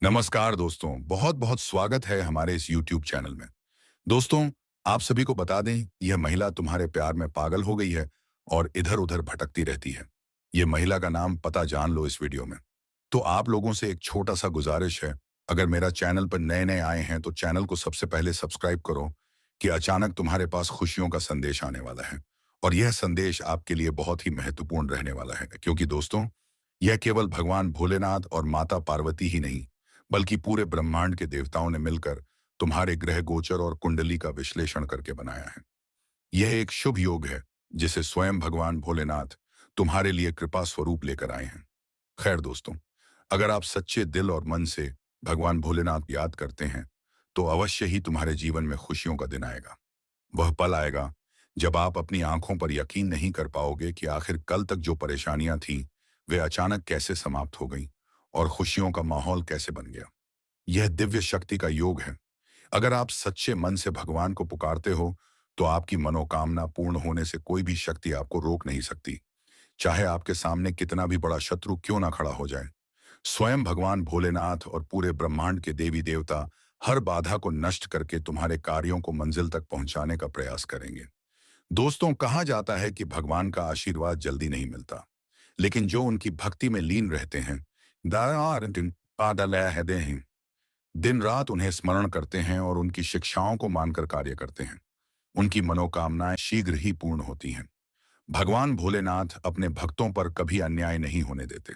नमस्कार दोस्तों, बहुत बहुत स्वागत है हमारे इस YouTube चैनल में। दोस्तों, आप सभी को बता दें, यह महिला तुम्हारे प्यार में पागल हो गई है और इधर-उधर भटकती रहती है। ये महिला का नाम पता जान लो इस वीडियो में। तो आप लोगों से एक छोटा-सा गुजारिश है, अगर मेरा चैनल पर नए-नए आए हैं तो चैनल को सबसे पहले सब्सक्राइब करो कि अचानक तुम्हारे पास खुशियों का संदेश आने वाला है। और यह संदेश आपके लिए बहुत ही महत्वपूर्ण रहने वाला है, क्योंकि दोस्तों, यह केवल भगवान भोलेनाथ और माता पार्वती ही नहीं, बल्कि पूरे ब्रह्मांड के देवताओं ने मिलकर तुम्हारे ग्रह गोचर और कुंडली का विश्लेषण करके बनाया है। यह एक शुभ योग है जिसे स्वयं भगवान भोलेनाथ तुम्हारे लिए कृपा स्वरूप लेकर आए हैं। खैर दोस्तों, अगर आप सच्चे दिल और मन से भगवान भोलेनाथ याद करते हैं तो अवश्य ही तुम्हारे जीवन में खुशियों का दिन आएगा। वह पल आएगा जब आप अपनी आंखों पर यकीन नहीं कर पाओगे कि आखिर कल तक जो परेशानियां थीं वे अचानक कैसे समाप्त हो गईं और खुशियों का माहौल कैसे बन गया। यह दिव्य शक्ति का योग है। अगर आप सच्चे मन से भगवान को पुकारते हो तो आपकी मनोकामना पूर्ण होने से कोई भी शक्ति आपको रोक नहीं सकती, चाहे आपके सामने कितना भी बड़ा शत्रु क्यों ना खड़ा हो जाए। स्वयं भगवान भोलेनाथ और पूरे ब्रह्मांड के देवी देवता हर बाधा को नष्ट करके तुम्हारे कार्यों को मंजिल तक पहुंचाने का प्रयास करेंगे। दोस्तों, कहा जाता है कि भगवान का आशीर्वाद जल्दी नहीं मिलता, लेकिन जो उनकी भक्ति में लीन रहते हैं, दिन रात उन्हें स्मरण करते हैं और उनकी शिक्षाओं को मानकर कार्य करते हैं, उनकी मनोकामनाएं शीघ्र ही पूर्ण होती हैं। भगवान भोलेनाथ अपने भक्तों पर कभी अन्याय नहीं होने देते।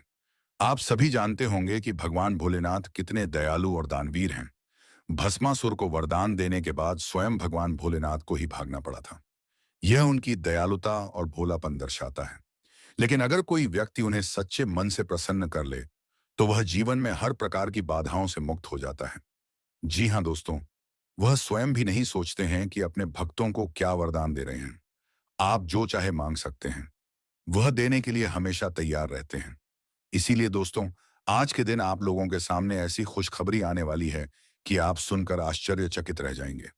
आप सभी जानते होंगे कि भगवान भोलेनाथ कितने दयालु और दानवीर हैं। भस्मासुर को वरदान देने के बाद स्वयं भगवान भोलेनाथ को ही भागना पड़ा था। यह उनकी दयालुता और भोलापन दर्शाता है। लेकिन अगर कोई व्यक्ति उन्हें सच्चे मन से प्रसन्न कर ले तो वह जीवन में हर प्रकार की बाधाओं से मुक्त हो जाता है। जी हाँ दोस्तों, वह स्वयं भी नहीं सोचते हैं कि अपने भक्तों को क्या वरदान दे रहे हैं। आप जो चाहे मांग सकते हैं, वह देने के लिए हमेशा तैयार रहते हैं। इसीलिए दोस्तों, आज के दिन आप लोगों के सामने ऐसी खुशखबरी आने वाली है कि आप सुनकर आश्चर्यचकित रह जाएंगे।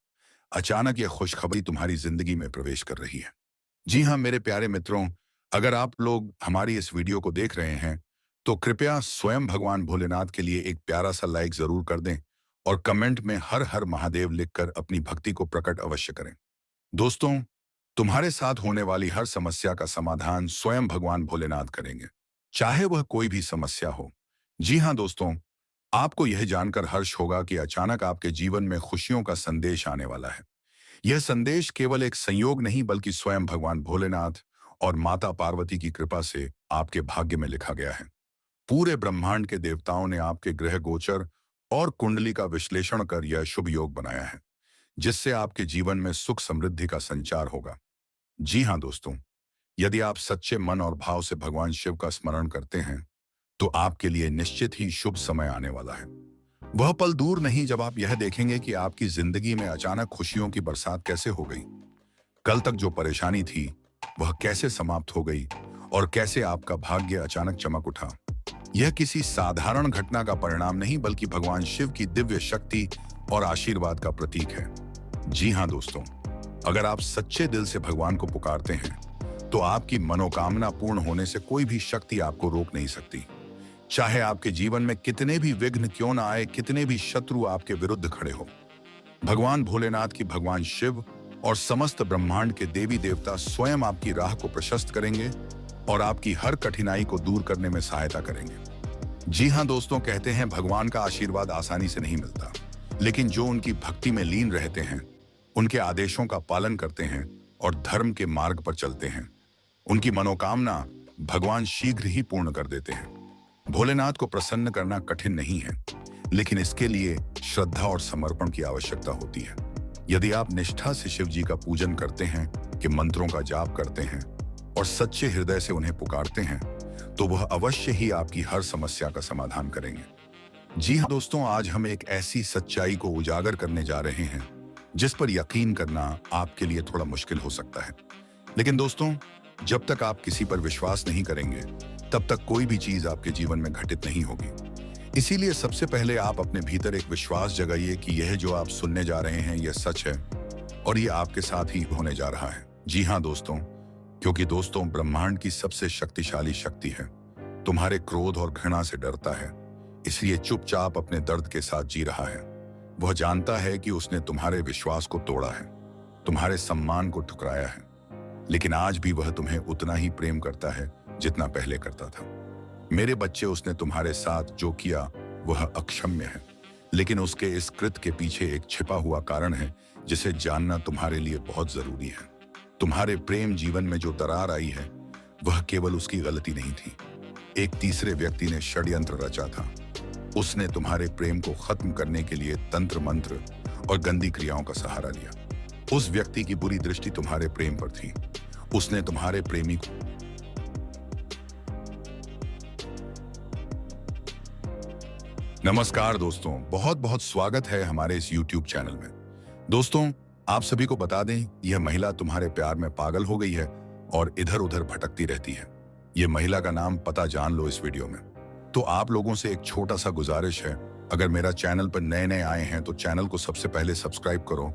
अचानक यह खुशखबरी तुम्हारी जिंदगी में प्रवेश कर रही है। जी हाँ मेरे प्यारे मित्रों, अगर आप लोग हमारी इस वीडियो को देख रहे हैं तो कृपया स्वयं भगवान भोलेनाथ के लिए एक प्यारा सा लाइक जरूर कर दें और कमेंट में हर हर महादेव लिखकर अपनी भक्ति को प्रकट अवश्य करें। दोस्तों, तुम्हारे साथ होने वाली हर समस्या का समाधान स्वयं भगवान भोलेनाथ करेंगे, चाहे वह कोई भी समस्या हो। जी हाँ दोस्तों, आपको यह जानकर हर्ष होगा कि अचानक आपके जीवन में खुशियों का संदेश आने वाला है। यह संदेश केवल एक संयोग नहीं बल्कि स्वयं भगवान भोलेनाथ और माता पार्वती की कृपा से आपके भाग्य में लिखा गया है। पूरे ब्रह्मांड के देवताओं ने आपके ग्रह गोचर और कुंडली का विश्लेषण कर यह शुभ योग बनाया है, जिससे आपके जीवन में सुख समृद्धि का संचार होगा। जी हाँ दोस्तों, यदि आप सच्चे मन और भाव से भगवान शिव का स्मरण करते हैं तो आपके लिए निश्चित ही शुभ समय आने वाला है। वह पल दूर नहीं जब आप यह देखेंगे कि आपकी जिंदगी में अचानक खुशियों की बरसात कैसे हो गई। कल तक जो परेशानी थी वह कैसे समाप्त हो गई और कैसे आपका भाग्य अचानक चमक उठा। यह किसी साधारण घटना का परिणाम नहीं बल्कि भगवान शिव की दिव्य शक्ति और आशीर्वाद का प्रतीक है। जी हाँ दोस्तों, अगर आप सच्चे दिल से भगवान को पुकारते हैं तो आपकी मनोकामना पूर्ण होने से कोई भी शक्ति आपको रोक नहीं सकती। चाहे आपके जीवन में कितने भी विघ्न क्यों ना आए, कितने भी शत्रु आपके विरुद्ध खड़े हो, भगवान भोलेनाथ की भगवान शिव और समस्त ब्रह्मांड के देवी देवता स्वयं आपकी राह को प्रशस्त करेंगे और आपकी हर कठिनाई को दूर करने में सहायता करेंगे। जी हाँ दोस्तों, कहते हैं भगवान का आशीर्वाद आसानी से नहीं मिलता, लेकिन जो उनकी भक्ति में लीन रहते हैं, उनके आदेशों का पालन करते हैं और धर्म के मार्ग पर चलते हैं, उनकी मनोकामना भगवान शीघ्र ही पूर्ण कर देते हैं। भोलेनाथ को प्रसन्न करना कठिन नहीं है, लेकिन इसके लिए श्रद्धा और समर्पण की आवश्यकता होती है। यदि आप निष्ठा से शिव जी का पूजन करते हैं, कि मंत्रों का जाप करते हैं और सच्चे हृदय से उन्हें पुकारते हैं, तो वह अवश्य ही आपकी हर समस्या का समाधान करेंगे। जी हाँ दोस्तों, आज हम एक ऐसी सच्चाई को उजागर करने जा रहे हैं जिस पर यकीन करना आपके लिए थोड़ा मुश्किल हो सकता है। लेकिन दोस्तों, जब तक आप किसी पर विश्वास नहीं करेंगे तब तक कोई भी चीज आपके जीवन में घटित नहीं होगी। इसीलिए सबसे पहले आप अपने भीतर एक विश्वास जगाइए कि यह जो आप सुनने जा रहे हैं यह सच है और यह आपके साथ ही होने जा रहा है। जी हाँ दोस्तों, क्योंकि दोस्तों, ब्रह्मांड की सबसे शक्तिशाली शक्ति है तुम्हारे क्रोध और घृणा से डरता है, इसलिए चुपचाप अपने दर्द के साथ जी रहा है। वह जानता है कि उसने तुम्हारे विश्वास को तोड़ा है, तुम्हारे सम्मान को ठुकराया है, लेकिन आज भी वह तुम्हें उतना ही प्रेम करता है जितना पहले करता था। मेरे बच्चे, उसने तुम्हारे साथ जो किया वह अक्षम्य है, लेकिन उसके इस कृत्य के पीछे एक छिपा हुआ कारण है जिसे जानना तुम्हारे लिए बहुत जरूरी है। तुम्हारे प्रेम जीवन में जो दरार आई है वह केवल उसकी गलती नहीं थी। एक तीसरे व्यक्ति ने षड्यंत्र रचा था। उसने तुम्हारे प्रेम को खत्म करने के लिए तंत्र मंत्र और गंदी क्रियाओं का सहारा लिया। उस व्यक्ति की बुरी दृष्टि तुम्हारे प्रेम पर थी। उसने तुम्हारे प्रेमी को नमस्कार दोस्तों, बहुत बहुत स्वागत है हमारे इस YouTube चैनल में। दोस्तों, आप सभी को बता दें, यह महिला तुम्हारे प्यार में पागल हो गई है और इधर उधर भटकती रहती है। यह महिला का नाम पता जान लो इस वीडियो में। तो आप लोगों से एक छोटा सा गुजारिश है, अगर मेरा चैनल पर नए नए आए हैं तो चैनल को सबसे पहले सब्सक्राइब करो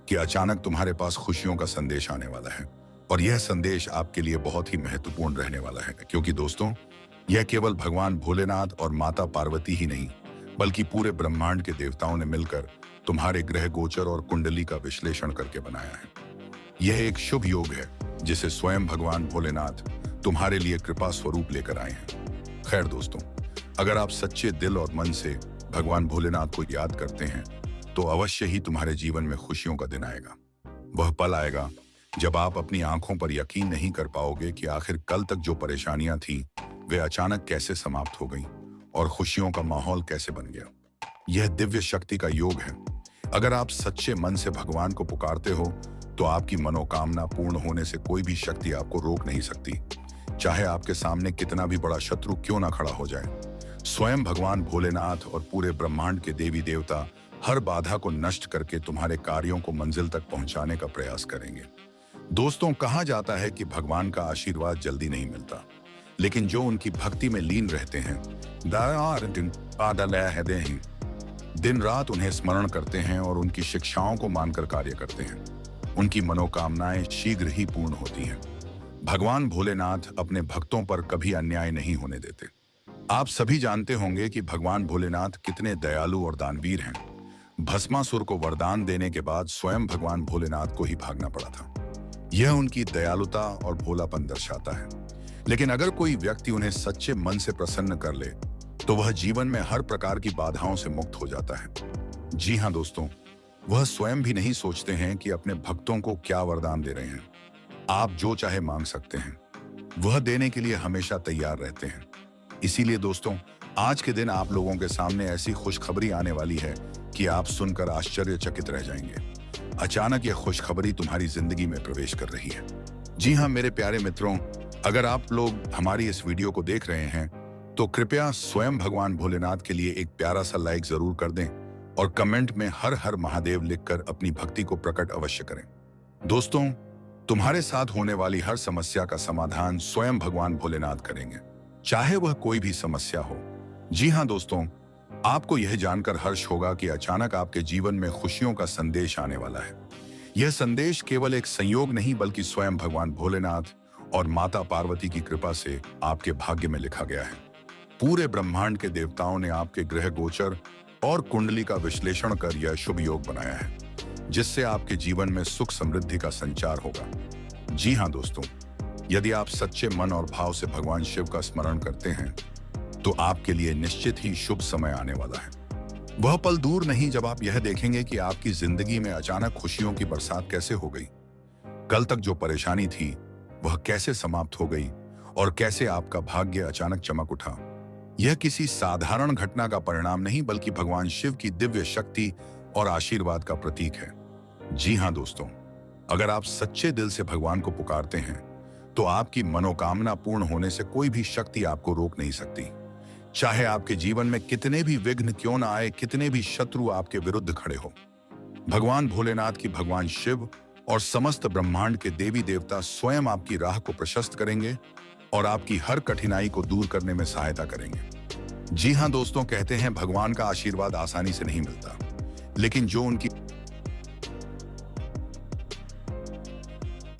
कि अचानक तुम्हारे पास खुशियों का संदेश आने वाला है। और यह संदेश आपके लिए बहुत ही महत्वपूर्ण रहने वाला है, क्योंकि दोस्तों, यह केवल भगवान भोलेनाथ और माता पार्वती ही नहीं, बल्कि पूरे ब्रह्मांड के देवताओं ने मिलकर तुम्हारे ग्रह गोचर और कुंडली का विश्लेषण करके बनाया है। यह एक शुभ योग है जिसे स्वयं भगवान भोलेनाथ तुम्हारे लिए कृपा स्वरूप लेकर आए हैं। खैर दोस्तों, अगर आप सच्चे दिल और मन से भगवान भोलेनाथ को याद करते हैं तो अवश्य ही तुम्हारे जीवन में खुशियों का दिन आएगा। वह पल आएगा जब आप अपनी आंखों पर यकीन नहीं कर पाओगे कि आखिर कल तक जो परेशानियां थी वे अचानक कैसे समाप्त हो गईं और खुशियों का माहौल कैसे बन गया। यह दिव्य शक्ति का योग है। अगर आप सच्चे मन से भगवान को पुकारते हो तो आपकी मनोकामना पूर्ण होने से कोई भी शक्ति आपको रोक नहीं सकती, चाहे आपके सामने कितना भी बड़ा शत्रु क्यों ना खड़ा हो जाए। स्वयं भगवान भोलेनाथ और पूरे ब्रह्मांड के देवी देवता हर बाधा को नष्ट करके तुम्हारे कार्यों को मंजिल तक पहुंचाने का प्रयास करेंगे। दोस्तों, कहा जाता है कि भगवान का आशीर्वाद जल्दी नहीं मिलता, लेकिन जो उनकी भक्ति में लीन रहते हैं, दिन रात उन्हें स्मरण करते हैं और उनकी शिक्षाओं को मानकर कार्य करते हैं, उनकी मनोकामनाएं शीघ्र ही पूर्ण होती हैं। भगवान भोलेनाथ अपने भक्तों पर कभी अन्याय नहीं होने देते। आप सभी जानते होंगे कि भगवान भोलेनाथ कितने दयालु और दानवीर हैं। भस्मासुर को वरदान देने के बाद स्वयं भगवान भोलेनाथ को ही भागना पड़ा था। यह उनकी दयालुता और भोलापन दर्शाता है। लेकिन अगर कोई व्यक्ति उन्हें सच्चे मन से प्रसन्न कर ले तो वह जीवन में हर प्रकार की बाधाओं से मुक्त हो जाता है। जी हाँ दोस्तों, वह स्वयं भी नहीं सोचते हैं कि अपने भक्तों को क्या वरदान दे रहे हैं। आप जो चाहे मांग सकते हैं, वह देने के लिए हमेशा तैयार रहते हैं। इसीलिए दोस्तों, आज के दिन आप लोगों के सामने ऐसी खुशखबरी आने वाली है कि आप सुनकर आश्चर्यचकित रह जाएंगे। अचानक यह खुशखबरी तुम्हारी जिंदगी में प्रवेश कर रही है। जी हाँ मेरे प्यारे मित्रों, अगर आप लोग हमारी इस वीडियो को देख रहे हैं तो कृपया स्वयं भगवान भोलेनाथ के लिए एक प्यारा सा लाइक जरूर कर दें और कमेंट में हर हर महादेव लिखकर अपनी भक्ति को प्रकट अवश्य करें। दोस्तों, तुम्हारे साथ होने वाली हर समस्या का समाधान स्वयं भगवान भोलेनाथ करेंगे, चाहे वह कोई भी समस्या हो। जी हाँ दोस्तों, आपको यह जानकर हर्ष होगा कि अचानक आपके जीवन में खुशियों का संदेश आने वाला है। यह संदेश केवल एक संयोग नहीं, बल्कि स्वयं भगवान भोलेनाथ और माता पार्वती की कृपा से आपके भाग्य में लिखा गया है। पूरे ब्रह्मांड के देवताओं ने आपके ग्रह गोचर और कुंडली का विश्लेषण कर यह शुभ योग बनाया है, जिससे आपके जीवन में सुख समृद्धि का संचार होगा। जी हाँ दोस्तों, यदि आप सच्चे मन और भाव से भगवान शिव का स्मरण करते हैं तो आपके लिए निश्चित ही शुभ समय आने वाला है। वह पल दूर नहीं जब आप यह देखेंगे कि आपकी जिंदगी में अचानक खुशियों की बरसात कैसे हो गई। कल तक जो परेशानी थी वह कैसे समाप्त हो गई और कैसे आपका भाग्य अचानक चमक उठा। यह किसी साधारण घटना का परिणाम नहीं, बल्कि भगवान शिव की दिव्य शक्ति और आशीर्वाद का प्रतीक है। जी हाँ दोस्तों, अगर आप सच्चे दिल से भगवान को पुकारते हैं तो आपकी मनोकामना पूर्ण होने से कोई भी शक्ति आपको रोक नहीं सकती। चाहे आपके जीवन में कितने भी विघ्न क्यों ना आए, कितने भी शत्रु आपके विरुद्ध खड़े हो, भगवान भोलेनाथ की भगवान शिव और समस्त ब्रह्मांड के देवी देवता स्वयं आपकी राह को प्रशस्त करेंगे और आपकी हर कठिनाई को दूर करने में सहायता करेंगे। जी हाँ दोस्तों, कहते हैं भगवान का आशीर्वाद आसानी से नहीं मिलता, लेकिन जो उनकी